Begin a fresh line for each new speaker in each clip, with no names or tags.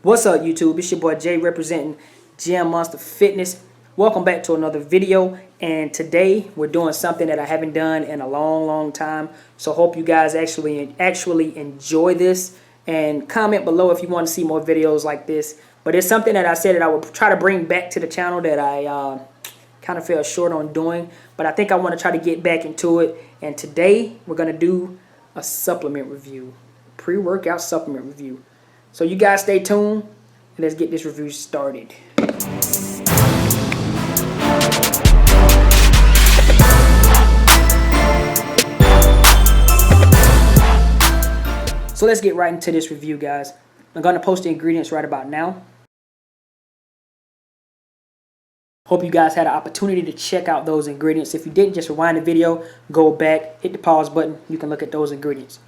What's up, YouTube? It's your boy Jay representing GymMonstaFitness. Welcome back to another video, and today we're doing something that I haven't done in a long time. So hope you guys actually enjoy this, and comment below if you want to see more videos like this. But it's something that I said that I would try to bring back to the channel that I kind of fell short on doing, but I think I want to try to get back into it. And today we're gonna do a supplement review, pre-workout supplement review. So you guys stay tuned, and let's get this review started. So let's get right into this review, guys. I'm going to post the ingredients right about now. Hope you guys had an opportunity to check out those ingredients. If you didn't, just rewind the video, go back, hit the pause button. You can look at those ingredients.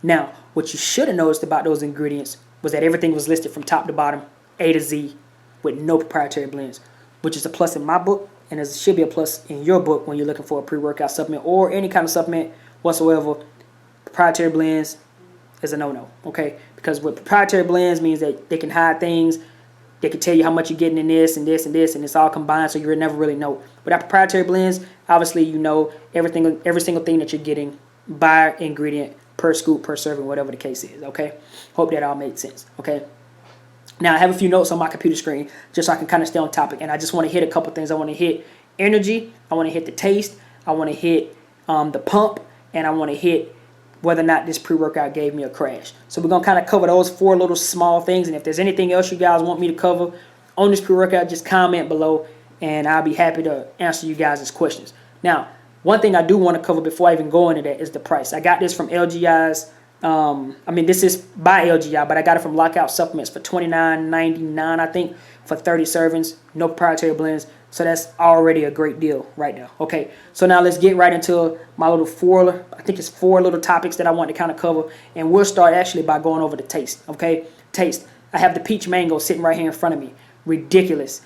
Now, what you should have noticed about those ingredients was that everything was listed from top to bottom, A to Z, with no proprietary blends, which is a plus in my book, and it should be a plus in your book when you're looking for a pre-workout supplement or any kind of supplement whatsoever. Proprietary blends is a no-no, okay? Because what proprietary blends means that they can hide things, they can tell you how much you're getting in this and this and this, and it's all combined, so you'll never really know. Without proprietary blends, obviously you know every single thing that you're getting by ingredient, per scoop, per serving, whatever the case is, okay? Hope that all made sense, okay? Now, I have a few notes on my computer screen just so I can kind of stay on topic, and I just want to hit a couple things. I want to hit energy, I want to hit the taste, I want to hit the pump, and I want to hit whether or not this pre-workout gave me a crash. So we're going to kind of cover those four little small things, and if there's anything else you guys want me to cover on this pre-workout, just comment below, and I'll be happy to answer you guys' questions. Now, one thing I do want to cover before I even go into that is the price. I got this from LGI's. This is by LGI, but I got it from Lockout Supplements for $29.99, I think, for 30 servings, no proprietary blends. So that's already a great deal right now. Okay, so now let's get right into my little four little topics that I want to kind of cover, and we'll start actually by going over the taste. Okay, taste. I have the peach mango sitting right here in front of me. Ridiculous.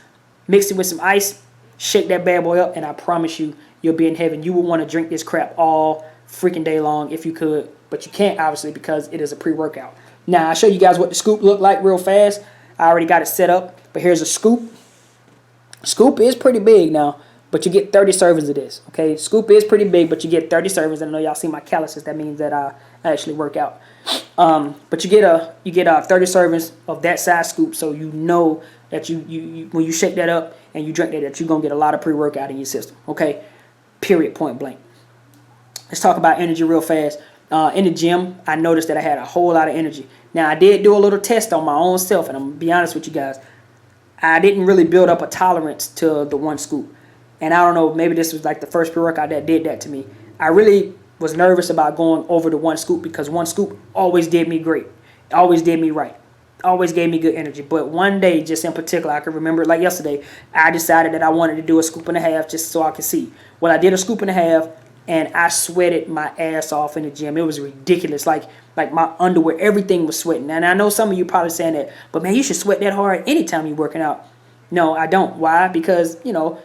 Mix it with some ice, shake that bad boy up, and I promise you, you'll be in heaven. You will want to drink this crap all freaking day long if you could, but you can't, obviously, because it is a pre-workout. Now, I'll show you guys what the scoop looked like real fast. I already got it set up, but here's a scoop. Scoop is pretty big now, but you get 30 servings of this, okay? Scoop is pretty big, but you get 30 servings. I know y'all see my calluses. That means that I actually work out. But you get 30 servings of that size scoop, so you know that you when you shake that up and you drink that you're going to get a lot of pre-workout in your system, okay? Period, point blank. Let's talk about energy real fast. In the gym, I noticed that I had a whole lot of energy. Now, I did do a little test on my own self, and I'm going to be honest with you guys. I didn't really build up a tolerance to the one scoop. And I don't know, maybe this was like the first pre-workout that did that to me. I really was nervous about going over the one scoop because one scoop always did me great. It always did me right. Always gave me good energy. But one day, just in particular, I can remember it like yesterday, I decided that I wanted to do a scoop and a half just so I could see. Well, I did a scoop and a half, and I sweated my ass off in the gym. It was ridiculous. Like my underwear, everything was sweating. And I know some of you probably saying that, but man, you should sweat that hard anytime you're working out. No, I don't. Why? Because, you know,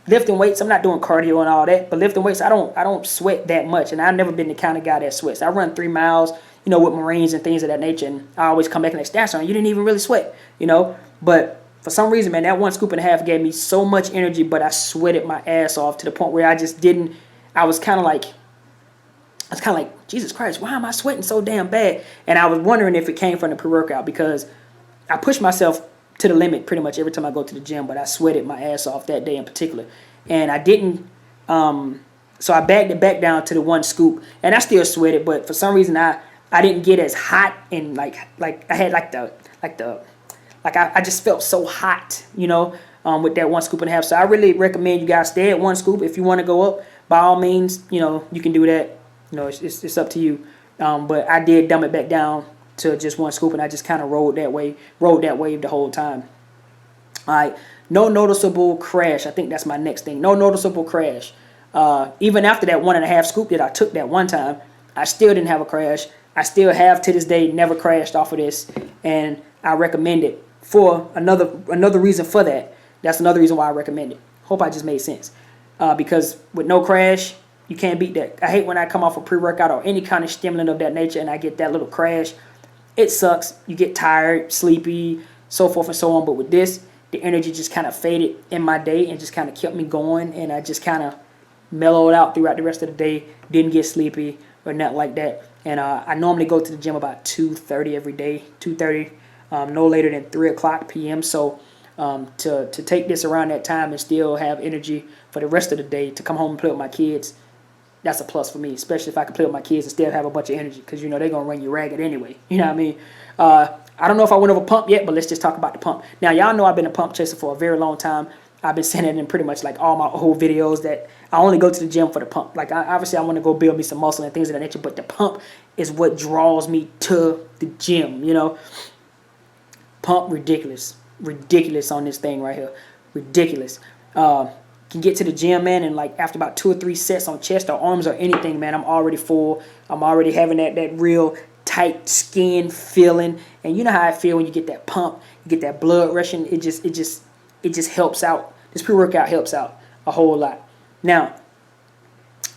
lifting weights, I'm not doing cardio and all that, but lifting weights, I don't sweat that much. And I've never been the kind of guy that sweats. I run 3 miles, you know, with Marines and things of that nature, and I always come back and like, "That's on, you didn't even really sweat," you know. But for some reason, man, that one scoop and a half gave me so much energy, but I sweated my ass off to the point where I just didn't. I was kind of like, Jesus Christ, why am I sweating so damn bad? And I was wondering if it came from the pre-workout, because I push myself to the limit pretty much every time I go to the gym, but I sweated my ass off that day in particular. And I didn't, so I backed it back down to the one scoop, and I still sweated, but for some reason I didn't get as hot, and like I had I just felt so hot, you know, with that one scoop and a half. So I really recommend you guys stay at one scoop. If you want to go up, by all means, you know, you can do that. You know, it's up to you. But I did dumb it back down to just one scoop, and I just kind of rode that wave the whole time. All right, no noticeable crash. I think that's my next thing. No noticeable crash. Even after that 1.5 scoop that I took that one time, I still didn't have a crash. I still have to this day never crashed off of this, and I recommend it for another reason for that. That's another reason why I recommend it. Hope I just made sense. Because with no crash, you can't beat that. I hate when I come off a pre-workout or any kind of stimulant of that nature and I get that little crash. It sucks. You get tired, sleepy, so forth and so on. But with this, the energy just kind of faded in my day and just kind of kept me going, and I just kind of mellowed out throughout the rest of the day. Didn't get sleepy or nothing like that. And I normally go to the gym about 2:30 every day, 2:30, no later than 3 o'clock p.m. So to take this around that time and still have energy for the rest of the day to come home and play with my kids, that's a plus for me, especially if I can play with my kids and still have a bunch of energy, because, you know, they're going to run you ragged anyway. You know what I mean? I don't know if I went over pump yet, but let's just talk about the pump. Now, y'all know I've been a pump chaser for a very long time. I've been saying it in pretty much like all my old videos that I only go to the gym for the pump. Like, obviously, I want to go build me some muscle and things of that nature, but the pump is what draws me to the gym, you know? Pump, ridiculous. Ridiculous on this thing right here. Ridiculous. Can get to the gym, man, and like after about 2 or 3 sets on chest or arms or anything, man, I'm already full. I'm already having that real tight skin feeling. And you know how I feel when you get that pump, you get that blood rushing. It just helps out. This pre-workout helps out a whole lot. Now,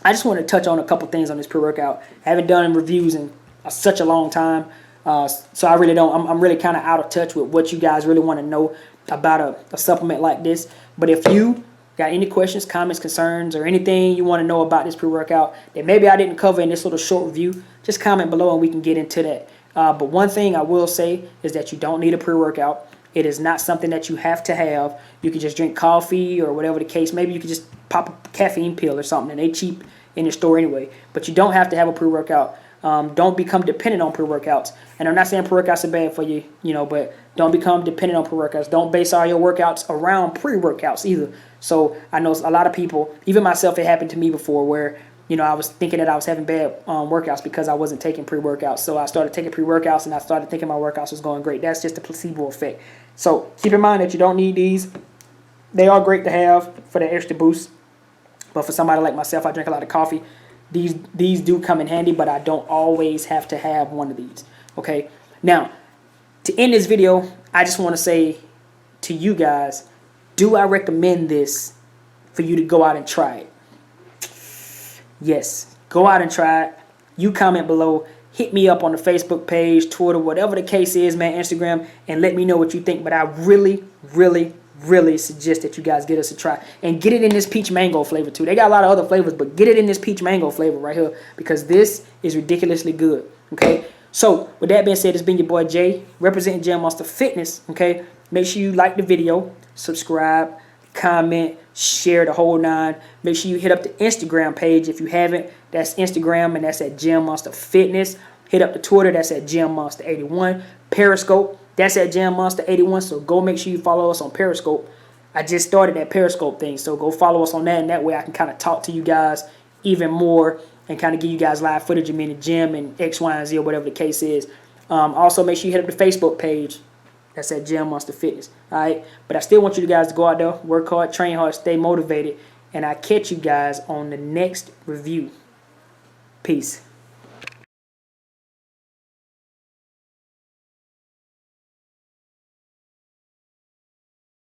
I just want to touch on a couple things on this pre-workout. I haven't done reviews in such a long time, so I really don't. I'm really kind of out of touch with what you guys really want to know about a supplement like this. But if you got any questions, comments, concerns, or anything you want to know about this pre-workout that maybe I didn't cover in this little short review, just comment below and we can get into that. But one thing I will say is that you don't need a pre-workout. It is not something that you have to have. You can just drink coffee or whatever the case. Maybe you could just pop a caffeine pill or something, and they're cheap in the store anyway. But you don't have to have a pre-workout. Don't become dependent on pre-workouts. And I'm not saying pre-workouts are bad for you, you know, but don't become dependent on pre-workouts. Don't base all your workouts around pre-workouts either. So I know a lot of people, even myself, it happened to me before where, you know, I was thinking that I was having bad workouts because I wasn't taking pre-workouts. So I started taking pre-workouts and I started thinking my workouts was going great. That's just a placebo effect. So keep in mind that you don't need these. They are great to have for the extra boost. But for somebody like myself, I drink a lot of coffee. These do come in handy, but I don't always have to have one of these. Okay. Now, to end this video, I just want to say to you guys, do I recommend this for you to go out and try it? Yes, go out and try it. You comment below. Hit me up on the Facebook page, Twitter, whatever the case is, man, Instagram, and let me know what you think. But I really, really, really suggest that you guys get us a try. And get it in this peach mango flavor too. They got a lot of other flavors, but get it in this peach mango flavor right here because this is ridiculously good. Okay? So, with that being said, it's been your boy Jay, representing GymMonstaFitness. Okay? Make sure you like the video, subscribe, comment, share the whole 9. Make sure you hit up the Instagram page if you haven't. That's Instagram, and that's at GymMonstaFitness. Hit up the Twitter, that's at GymMonsta81. Periscope, that's at GymMonsta81. So go make sure you follow us on Periscope. I just started that Periscope thing, so go follow us on that, and that way I can kind of talk to you guys even more and kind of give you guys live footage of me in the gym and X, Y, and Z or whatever the case is. Also, make sure you hit up the Facebook page. That's at GymMonstaFitness. All right? But I still want you guys to go out there, work hard, train hard, stay motivated, and I catch you guys on the next review. Peace.